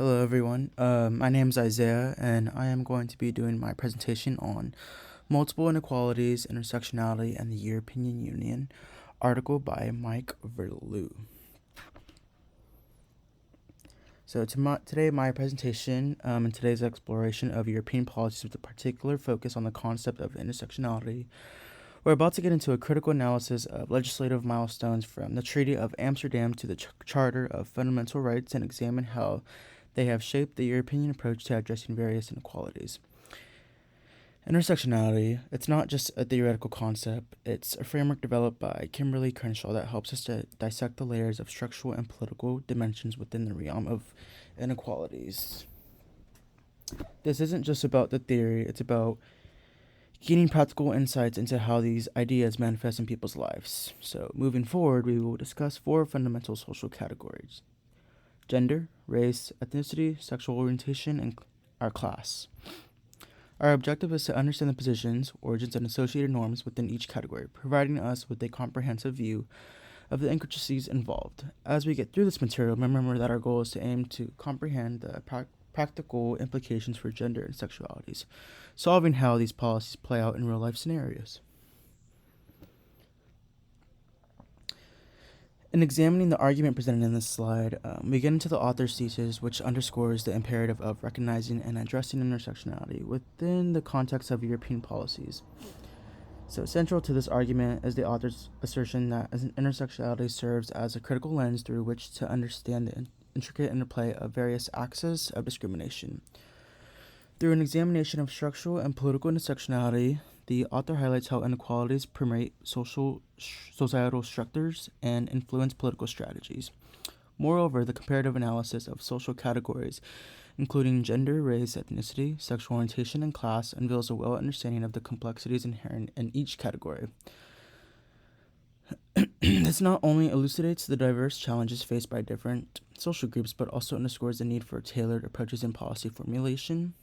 Hello, everyone. My name is Isaiah, and I am going to be doing my presentation on Multiple Inequalities, Intersectionality, and the European Union, article by Mike Verlew. So today, my presentation and today's exploration of European policies with a particular focus on the concept of intersectionality. We're about to get into a critical analysis of legislative milestones from the Treaty of Amsterdam to the Charter of Fundamental Rights and examine how they have shaped the European approach to addressing various inequalities. Intersectionality, it's not just a theoretical concept, it's a framework developed by Kimberly Crenshaw that helps us to dissect the layers of structural and political dimensions within the realm of inequalities. This isn't just about the theory, it's about gaining practical insights into how these ideas manifest in people's lives. So, moving forward, we will discuss four fundamental social categories: gender, race, ethnicity, sexual orientation, and our class. Our objective is to understand the positions, origins, and associated norms within each category, providing us with a comprehensive view of the intricacies involved. As we get through this material, remember that our goal is to aim to comprehend the practical implications for gender and sexualities, solving how these policies play out in real-life scenarios. In examining the argument presented in this slide, we get into the author's thesis, which underscores the imperative of recognizing and addressing intersectionality within the context of European policies. So, central to this argument is the author's assertion that intersectionality serves as a critical lens through which to understand the intricate interplay of various axes of discrimination. Through an examination of structural and political intersectionality, the author highlights how inequalities permeate societal structures and influence political strategies. Moreover, the comparative analysis of social categories, including gender, race, ethnicity, sexual orientation, and class, unveils a well understanding of the complexities inherent in each category. This not only elucidates the diverse challenges faced by different social groups, but also underscores the need for tailored approaches in policy formulation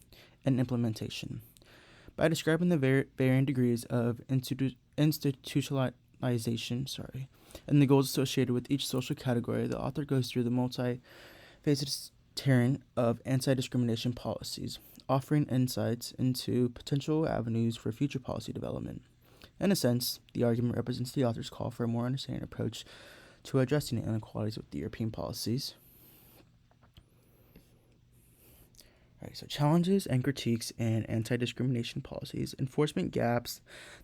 and implementation. By describing the varying degrees of institutionalization and the goals associated with each social category, the author goes through the multifaceted terrain of anti-discrimination policies, offering insights into potential avenues for future policy development. In a sense, the argument represents the author's call for a more understanding approach to addressing inequalities with the European policies. Alright, so challenges and critiques in anti-discrimination policies, enforcement gaps,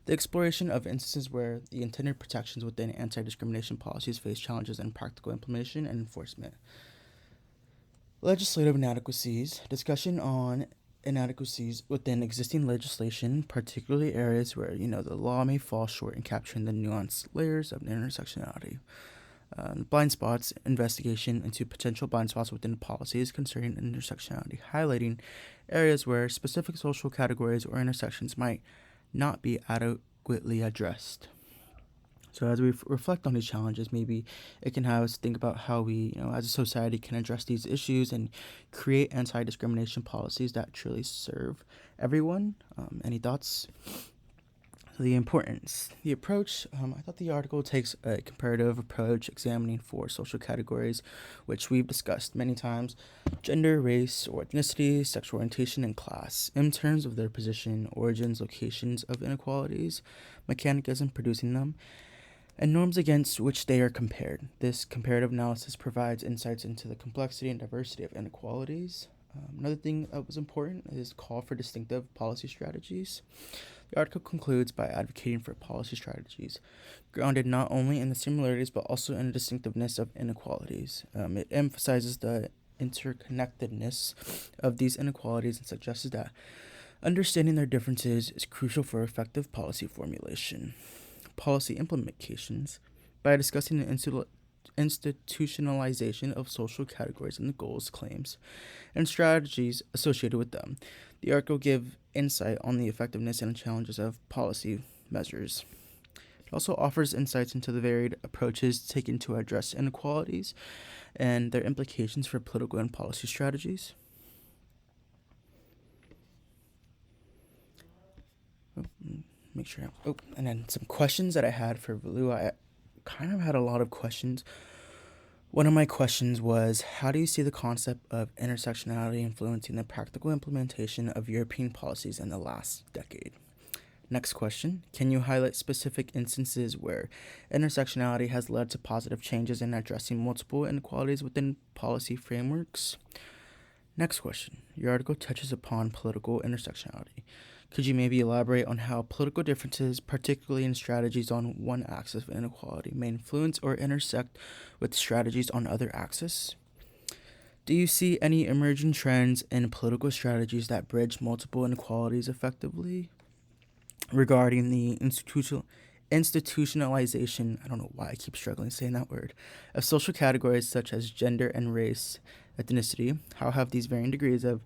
the exploration of instances where the intended protections within anti-discrimination policies face challenges in practical implementation and enforcement. Legislative inadequacies, discussion on inadequacies within existing legislation, particularly areas where, the law may fall short in capturing the nuanced layers of intersectionality. Blind spots, investigation into potential blind spots within policies concerning intersectionality, highlighting areas where specific social categories or intersections might not be adequately addressed. So as we reflect on these challenges, maybe it can have us think about how we, as a society, can address these issues and create anti-discrimination policies that truly serve everyone. Any thoughts? The importance. The approach, I thought the article takes a comparative approach examining four social categories, which we've discussed many times: gender, race or ethnicity, sexual orientation, and class, in terms of their position, origins, locations of inequalities, mechanism producing them, and norms against which they are compared. This comparative analysis provides insights into the complexity and diversity of inequalities. Another thing that was important is call for distinctive policy strategies. The article concludes by advocating for policy strategies grounded not only in the similarities but also in the distinctiveness of inequalities. It emphasizes the interconnectedness of these inequalities and suggests that understanding their differences is crucial for effective policy formulation. Policy implications. By discussing the institutionalization of social categories and the goals, claims, and strategies associated with them, the article gives insight on the effectiveness and challenges of policy measures. It also offers insights into the varied approaches taken to address inequalities and their implications for political and policy strategies. And then some questions that I had for Verlew. I kind of had a lot of questions. One of my questions was, how do you see the concept of intersectionality influencing the practical implementation of European policies in the last decade? Next question, can you highlight specific instances where intersectionality has led to positive changes in addressing multiple inequalities within policy frameworks? Next question, your article touches upon political intersectionality. Could you maybe elaborate on how political differences, particularly in strategies on one axis of inequality, may influence or intersect with strategies on other axes? Do you see any emerging trends in political strategies that bridge multiple inequalities effectively? Regarding the institutionalization, I don't know why I keep struggling saying that word, of social categories such as gender and race, ethnicity, how have these varying degrees of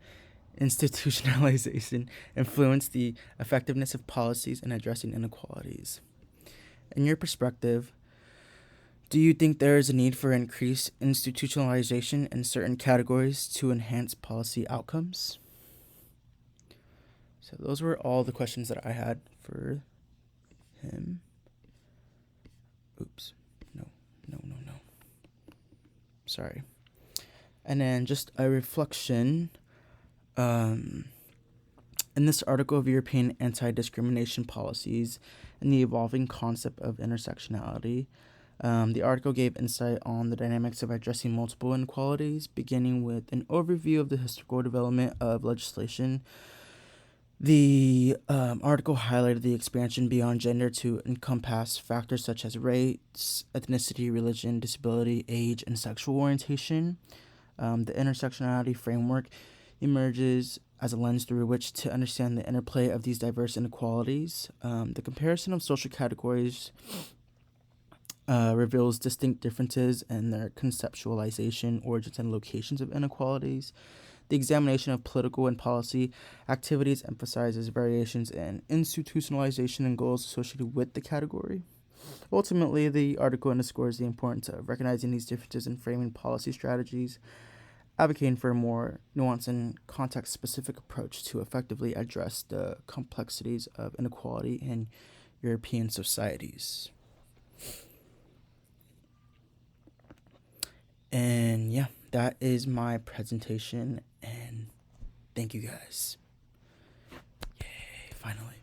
institutionalization influence the effectiveness of policies in addressing inequalities? In your perspective, do you think there is a need for increased institutionalization in certain categories to enhance policy outcomes? So those were all the questions that I had for him. Oops. No. Sorry. And then just a reflection. In this article of European anti-discrimination policies and the evolving concept of intersectionality, the article gave insight on the dynamics of addressing multiple inequalities, beginning with an overview of the historical development of legislation. The article highlighted the expansion beyond gender to encompass factors such as race, ethnicity, religion, disability, age, and sexual orientation. The intersectionality framework emerges as a lens through which to understand the interplay of these diverse inequalities. The comparison of social categories reveals distinct differences in their conceptualization, origins, and locations of inequalities. The examination of political and policy activities emphasizes variations in institutionalization and goals associated with the category. Ultimately, the article underscores the importance of recognizing these differences in framing policy strategies, advocating for a more nuanced and context-specific approach to effectively address the complexities of inequality in European societies. And yeah, that is my presentation, and thank you guys. Yay, finally.